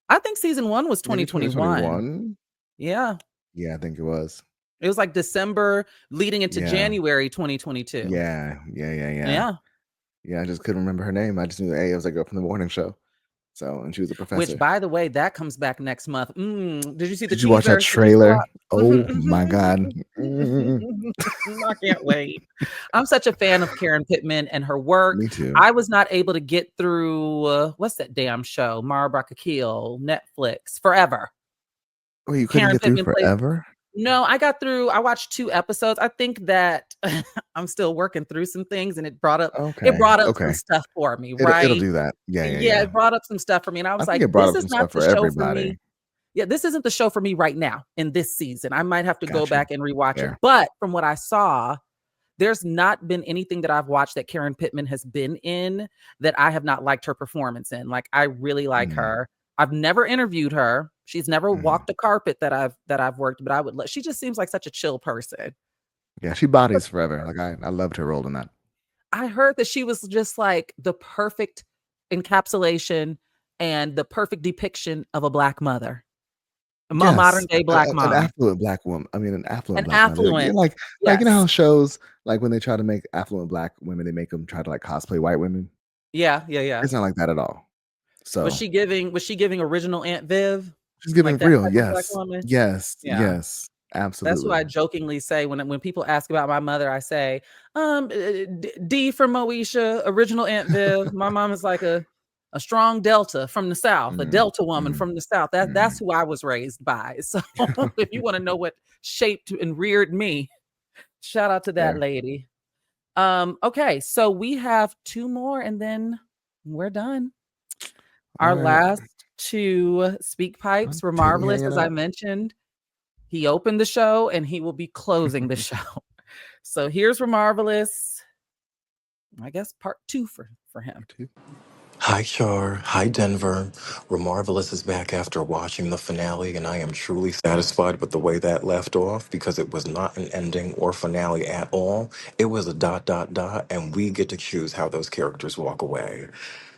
I think season one was Maybe 2021. 2021? Yeah. Yeah, I think it was. It was like December leading into Yeah. January 2022. Yeah. Yeah, yeah, yeah. Yeah. Yeah, I just couldn't remember her name. I just knew, hey, it was a girl from the morning show. So, and she was a Which, professor. by the way, that comes back next month. Did you see the Did you watch that teaser? Did you trailer? drop? Oh my God. Mm. I can't wait. I'm such a fan of Karen Pittman and her work. Me too. I was not able to get through what's that damn show? Mara Akil, Netflix, Forever. Oh, you couldn't Karen get through Pittman plays. forever? No, I watched 2 episodes. I think that I'm still working through some things and it Okay. brought up some Okay. stuff for me, It'll right? do that. Yeah, yeah, Yeah, yeah. it brought up some stuff for me, and I I was think like, it brought "This up is some not stuff the for show for me." everybody. Yeah, this isn't the show for me right now in this season. I might have to go Got you. back and rewatch it. Fair. But from what I saw, there's not been anything that I've watched that Karen Pittman has been in that I have not liked her performance in. Like, I really like Mm, her. I've never interviewed her. She's never mhm. walked a carpet that I've worked, but she just seems like such a chill person. Yeah, she bodies forever. Like I loved her role in that. I heard that she was just like the perfect encapsulation and the perfect depiction of a black mother, a modern Yes, day black an mom, affluent black woman. I mean, an affluent an black mother. Like, affluent. you know Yes. how shows like when they try to make affluent black women, they make them try to like cosplay white women. Yeah, yeah, yeah. It's not like that at all. So Was she giving original Aunt Viv? she's giving Like that real. type of black Yes, woman? yes, Yeah. yes, That's what absolutely. I jokingly say when people ask about my mother, I say, D from Moesha, original Aunt Viv. My mom is like a strong Delta from the South, a Mm, Delta woman mm, from the South. That's mm. who I was raised by. So if you want to know what shaped and reared me, shout out to that Fair. lady. Okay, so we have 2 more and then we're done. All Our right. last 2 speak pipes were Teddy marvelous, hanging as I out. mentioned. He opened the show and he will be closing the show. So here's Marvelous. I guess part 2 for him. Hi, Shar. Hi, Denver. Remarvelous is back after watching the finale, and I am truly satisfied with the way that left off because it was not an ending or finale at all. It was a dot, dot, dot, and we get to choose how those characters walk away.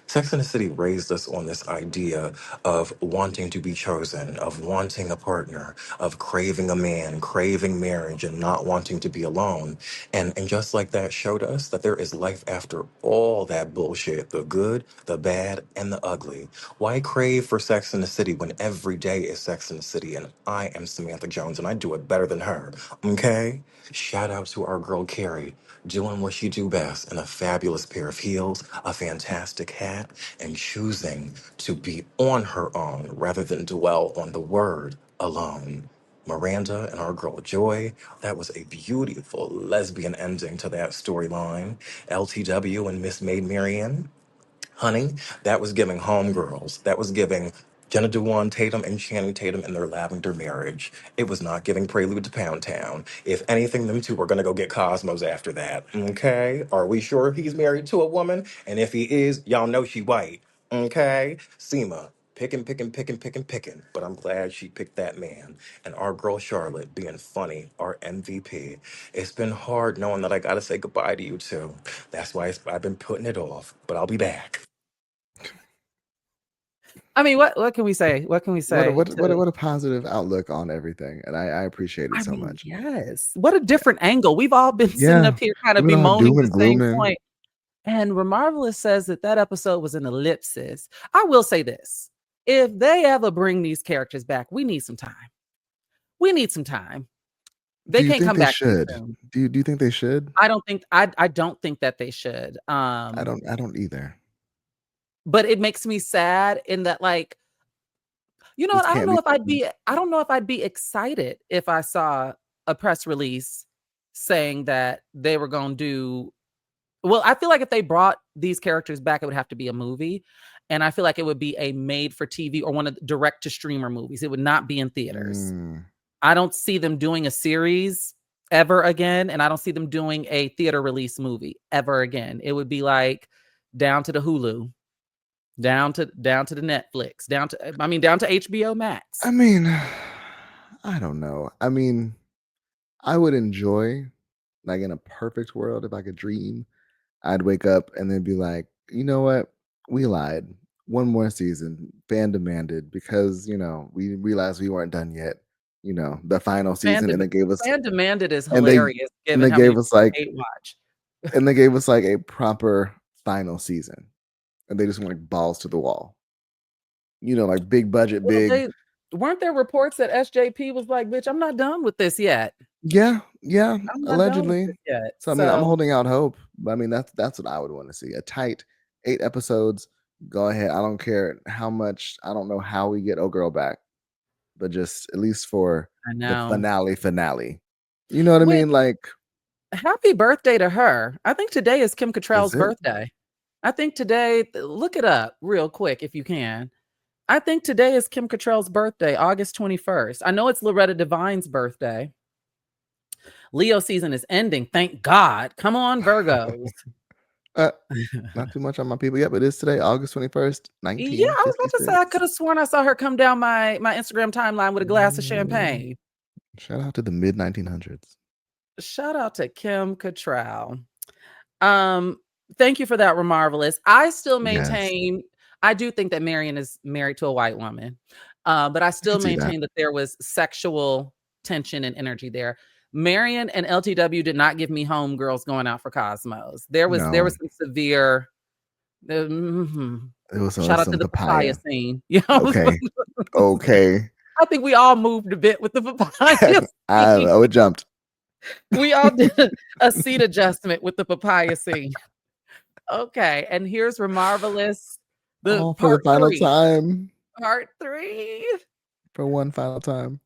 Sex and the City raised us on this idea of wanting to be chosen, of wanting a partner, of craving a man, craving marriage, and not wanting to be alone. And just like that showed us that there is life after all that bullshit, the good, the bad, and the ugly. Why crave for Sex in the City when every day is Sex in the City and I am Samantha Jones and I do it better than her? Okay? Shout out to our girl Carrie doing what she do best in a fabulous pair of heels, a fantastic hat, and choosing to be on her own rather than dwell on the word alone. Miranda and our girl Joy, that was a beautiful lesbian ending to that storyline. LTW and Miss Maid Marian, honey, that was giving homegirls. That was giving Jenna Dewan Tatum and Channing Tatum in their lavender marriage. It was not giving Prelude to Pound Town. If anything, them two were gonna go get Cosmos after that. Okay? Are we sure he's married to a woman? And if he is, y'all know she white. Okay? Seema. Picking, picking, picking, picking, picking. But I'm glad she picked that man. And our girl Charlotte being funny, our MVP. It's been hard knowing that I gotta say goodbye to you two. That's why I've been putting it off. But I'll be back. I mean, what can we say? What can we say to What a positive outlook on everything, and I appreciate it I so mean, much. yes. What a different angle. We've all been sitting Yeah, up here kind we've of been all bemoaning doom the and same glooming. point. And Remarvelous says that that episode was an ellipsis. I will say this. If they ever bring these characters back, we need some time. We need some time. Do They you can't think come they back too should? soon. Do you think they should? I don't think that they should. I don't either. But it makes me sad in that, like, you know This what? can't be. I don't know if I'd be excited if I saw a press release saying that they were going to do. Well, I feel like if they brought these characters back, it would have to be a movie. And I feel like it would be a made for TV or one of the direct to streamer movies. It would not be in theaters. Mm, I don't see them doing a series ever again. And I don't see them doing a theater release movie ever again. It would be like down to the Hulu, down to the Netflix, down to HBO Max. I mean, I don't know. I mean, I would enjoy, like in a perfect world, if I could dream, I'd wake up and then be like, you know what? We lied. One more season, fan demanded, because we realized we weren't done yet. The final Fan, season, Dem- Fan Demanded is and they hilarious and given they how many gave us people like hate watch. a proper final season, and they just went like balls to the wall. Like big budget, Well, big. they weren't there reports that SJP was like, "Bitch, I'm not done with this yet. Yeah, I'm not done with this allegedly. yet." So I mean, I'm So holding out hope. But I mean, that's what I would want to see. A tight 8 episodes. Go ahead. I don't care how much. I don't know how we get Old Girl back, but just at least for I the know. finale. You know what I Which mean? Like, happy birthday to her. I think today is Kim is Cattrall's it? birthday. I think today, look it up real quick if you can. I think today is Kim Cattrall's birthday, August 21st. I know it's Loretta Devine's birthday. Leo season is ending. Thank God. Come on, Virgos. uh, not too much on my people yet, but it's today, August 21st, Yeah, I was about to say I could 1956. have sworn I saw her come down my Instagram timeline with a glass of Mm, champagne. shout out to the mid 1900s. Shout out to Kim Cattrall. Um, Thank you for that, Remarvelous. I still Yes, maintain I do think that Marion is married to a white woman. But I I still can see that. maintain that there was sexual tension and energy there. Marion and LTW did not give me home girls going out for Cosmos. There No, was some severe mhm. it was Shout out to some the papaya papaya. scene. You know, Okay, okay. I think we all moved a bit with the papaya I scene. know it jumped. We all did a seat adjustment with the papaya scene. Okay, and here's Remarvelous, the All for the part final 3. time. Part 3. For one final time.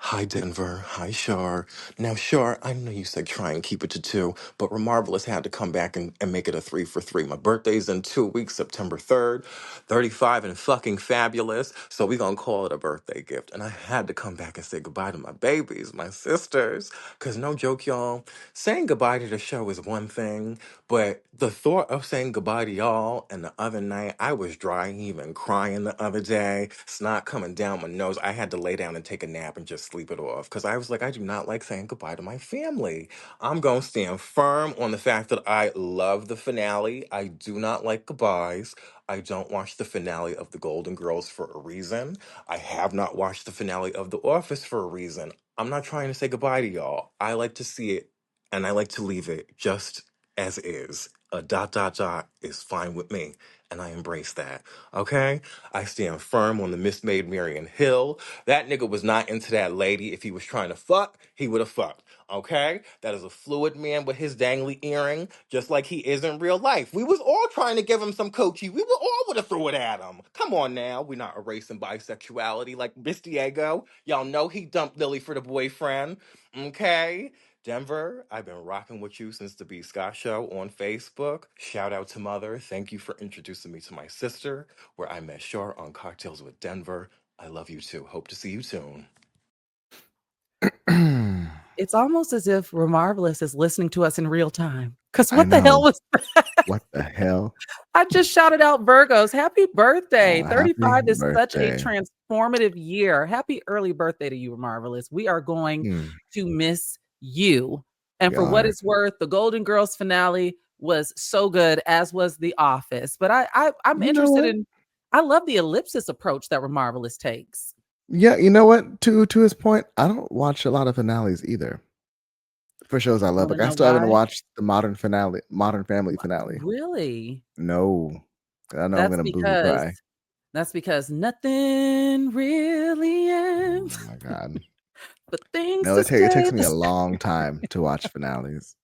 Hi, Denver. Hi, Shar. Now, Shar, I know you said try and keep it to two, but Remarvelous had to come back and make it a 3 for 3. My birthday's in 2 weeks, September 3rd, 35 and fucking fabulous. So we gonna call it a birthday gift. And I had to come back and say goodbye to my babies, my sisters. Cause no joke, y'all, saying goodbye to the show is one thing, but the thought of saying goodbye to y'all and the other night, I was dry heaving, crying the other day, snot coming down my nose. I had to lay down and take a nap and just sleep it off because I was like, I do not like saying goodbye to my family. I'm going to stand firm on the fact that I love the finale. I do not like goodbyes. I don't watch the finale of The Golden Girls for a reason. I have not watched the finale of The Office for a reason. I'm not trying to say goodbye to y'all. I like to see it and I like to leave it just as is. A dot dot dot is fine with me, and I embrace that. Okay? I stand firm on the mismade Marion Hill. That nigga was not into that lady. If he was trying to fuck, he would have fucked. Okay? That is a fluid man with his dangly earring, just like he is in real life. We was all trying to give him some coochie. We were all would have threw it at him. Come on now. We're not erasing bisexuality like Miss Diego. Y'all know he dumped Lily for the boyfriend. Okay? Denver, I've been rocking with you since the B Scott Show on Facebook. Shout out to Mother. Thank you for introducing me to my sister, where I met Shar on Cocktails with Denver. I love you too. Hope to see you soon. It's almost as if Remarvelous is listening to us in real time. Because I what the hell know. was What the hell? I just shouted out Virgos. Happy birthday. Oh, happy 35 is such a birthday. transformative year. Happy early birthday to you, Marvelous. We are going Hmm, to miss you. And we for what are. it's worth, the Golden Girls finale was so good, as was The Office. But You know what? I love the ellipsis approach that Marvelous takes. Yeah, you know what? To his point, I don't watch a lot of finales either for shows I You love. want to Like I know still haven't why? watched the Modern Family finale. Really? No, I know I'm That's gonna boohoo because cry. nothing really Oh ends, my god. but things No, to it stay takes me the a same. long time to watch finales.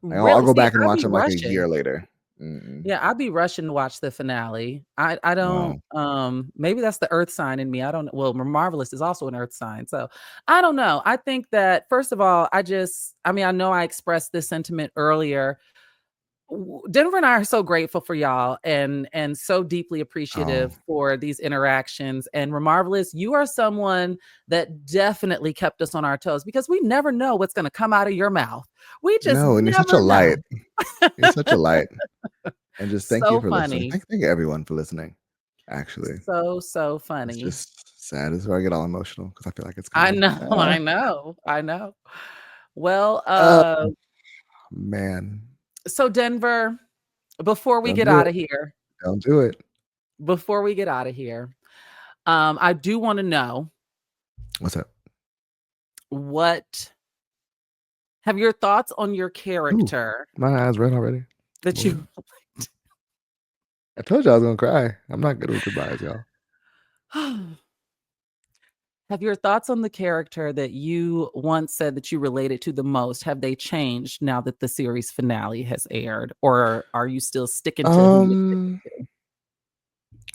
Like, I'll Really? go See, back and I watch be them like a rushing. year later. Mm-mm. Yeah, I'd be rushing to watch the finale. I don't Wow. maybe that's the earth sign in me. I don't, well, Marvelous is also an earth sign. So I don't know. I think that first of all, I mean, I know I expressed this sentiment earlier. Denver and I are so grateful for y'all and so deeply Oh appreciative for these interactions. And Marvelous, you are someone that definitely kept us on our toes because we never know what's going to come out of your mouth. We just no, and you're such a never know. light. You're such a light. And just thank you So for listening. funny. Thank everyone for listening. Actually, So it's funny. just sad. This is where I get all emotional because I feel like it's I coming. know, I know. Well, Uh, man, so Denver, before we don't get do out it. of here, Don't do it. before we get out of here, I do want to know What's up? what have your thoughts on your Ooh, character my eyes red already. that Lord. you I told you I was gonna cry. I'm not good with goodbyes, y'all. have your thoughts on the character that you once said that you related to the most, have they changed now that the series finale has aired? Or are you still sticking to who you're sticking Um, to?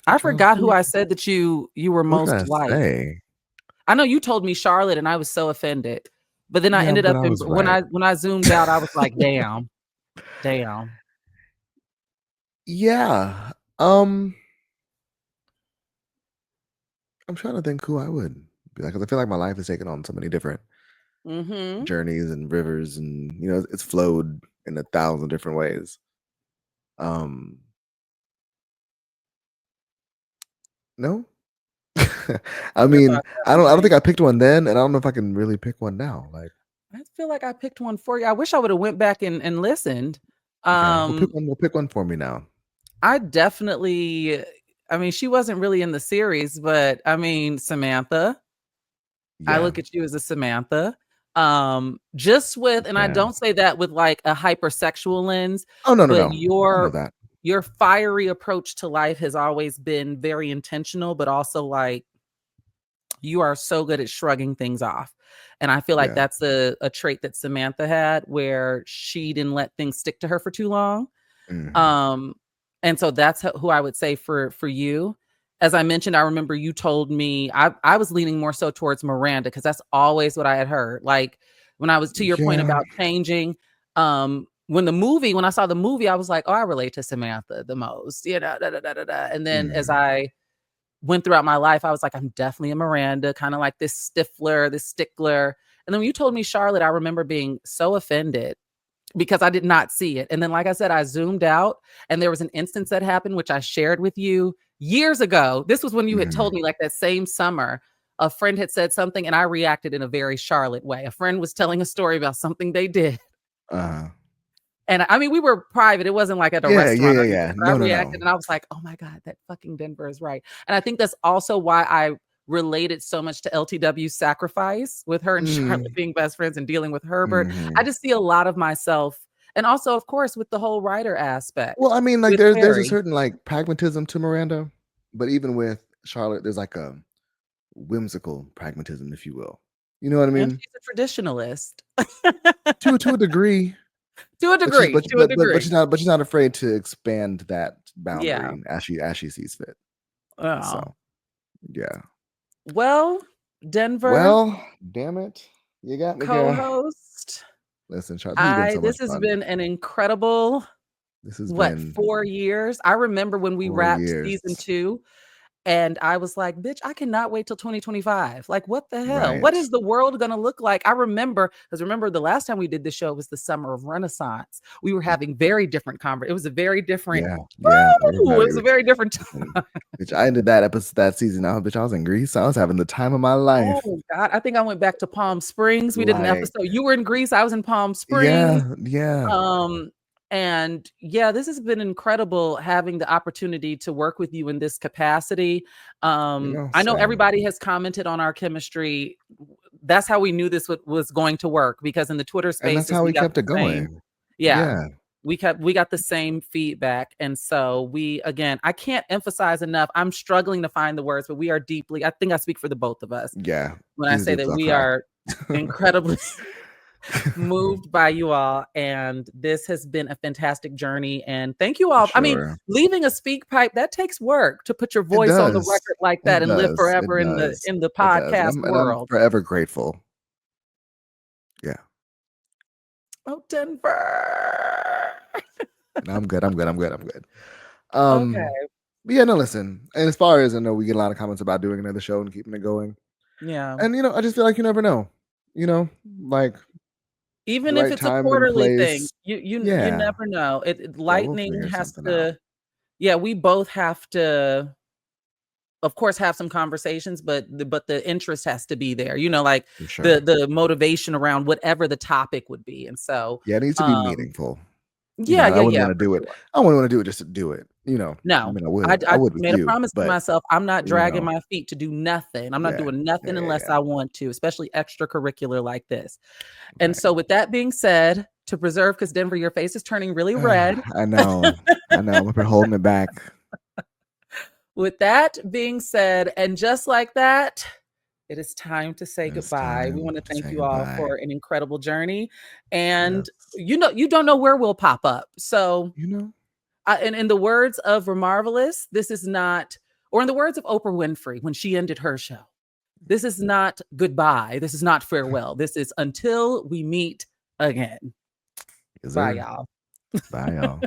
I'm I trying to forgot who think. I said that you were Who did most I like. say? I know you told me Charlotte, and I was so offended. But then I Yeah, ended but up I in was right. when I zoomed out, I was like, damn, damn. Yeah. Um, I'm trying to think who I would be like because I feel like my life has taken on so many different Mm-hmm. journeys and rivers, and it's flowed in 1,000 different ways. Um, no, I You're mean, about that I don't way. think I picked one then, and I don't know if I can really pick one now. Like, I feel like I picked one for you. I wish I would have went back and listened. okay, we'll pick Um, one. We'll pick one for me now. I definitely, I mean, she wasn't really in the series, but I mean, Samantha. I Yeah. look at you as a Samantha. Just with, and I Yeah. don't say that with like a hypersexual lens, Oh, no, no, but no. I know that. your fiery approach to life has always been very intentional, but also like you are so good at shrugging things off. And I feel like Yeah. that's a trait that Samantha had where she didn't let things stick to her for too long. Mhm. Um, and so that's who I would say for you. As I mentioned, I remember you told me I was leaning more so towards Miranda because that's always what I had heard. Like when I was to your point Yeah. about changing, when I saw the movie, I was like, oh, I relate to Samantha the most, da, da, da, da, da. And then as Mhm. I went throughout my life, I was like, I'm definitely a Miranda, kind of like this stiffler, this stickler. And then when you told me Charlotte, I remember being so offended because I did not see it. And then, like I said, I zoomed out and there was an instance that happened, which I shared with you years ago. This was when you had told Mhm. me, like that same summer, a friend had said something and I reacted in a very Charlotte way. A friend was telling a story about something they did. Uh-huh. And I mean, we were private. It wasn't like at a Yeah, yeah, restaurant yeah, or anything, yeah. but I No, no, reacted no. and I was like, oh my God, that fucking Denver is right. And I think that's also why I related so much to LTW's sacrifice with her and Charlotte Mm. being best friends and dealing with Herbert. I Mhm. just see a lot of myself. And also, of course, with the whole writer Well, aspect I mean, like, with there's a Harry. certain, like, pragmatism to Miranda, but even with Charlotte, there's, like, a whimsical pragmatism, if you will. You know what I And mean? she's a traditionalist. To a degree, To a but she's degree, to a degree. she's not afraid to expand that Yeah. boundary as she sees fit. So, Oh. yeah. Well, Denver Well, damn it. You got me, girl. co-host. Listen, Charles, this has been so much This has fun. been an incredible This has what, been 4 years? I remember when we 4 wrapped years. season 2 and I was like, "Bitch, I cannot wait till 2025. Like, what the hell? What Right. is the world gonna look like?" I remember, because remember the last time we did the show was the summer of Renaissance. We were Y having very different it was a very different Yeah, yeah. Woo! It Everybody was a very different listen, time. bitch, I ended that season out, bitch, I was in Greece. I was having the time of my life. Oh god, I think I went back to Palm Springs. We did an Like, episode. You were in Greece, I was in Palm Springs. yeah, yeah. Um, And yeah, this has been incredible having the opportunity to work with you in this capacity. I know Same. everybody has commented on our chemistry. That's how we knew this was going to work, because in the Twitter And that's spaces how we we got kept the it same. going. Yeah, Yeah. we got the same feedback. And so again, I can't emphasize enough. I'm struggling to find the words, but we are deeply, I think I speak for the both of us Yeah. when I Please say do, that 'cause I'll we cry. are incredibly moved by you all, and this has been a fantastic journey, and thank you For all. I mean, sure. leaving a speak pipe, that takes work, to put your It voice on the does. record like It that and live does. It forever in the does. It does. podcast And I'm world. forever grateful. Yeah. Oh, Denver. No, I'm good. I'm good. I'm good. I'm good. Okay. But yeah, no, listen. And as far as I know, we get a lot of comments about doing another show and keeping it going. Yeah. And I just feel like you never know. Like the Even if right it's a time and quarterly thing, place. you Yeah. never know. Yeah, we'll Lightning figure has something out. to, yeah, we both have to, of course, have some conversations, but the interest has to be there. Like For sure. the motivation around whatever the topic would be. And so, Yeah, it needs to be meaningful. yeah, I yeah, wouldn't yeah, want to for do it. sure. I wouldn't want to do it just to do it. I No, mean, I I would with made a you, promise to but myself. I'm not you dragging know, my feet to do nothing. I'm not yeah, doing yeah, nothing yeah, unless yeah. I want to, especially extracurricular like this. And Right. so, with that being said, to preserve, because Denver, your face is turning really red. I know. I'm up here holding it back. With that being said, and just like that, it is time to say It's goodbye. We time want to to thank say you all goodbye. for an incredible journey. And Yes. you don't know where we'll pop up. So, You know, and in the words of Remarvelous, this is not, or in the words of Oprah Winfrey when she ended her show, this is not goodbye. This is not farewell. This is until we meet again. yes, Bye, sir. y'all. Bye, y'all.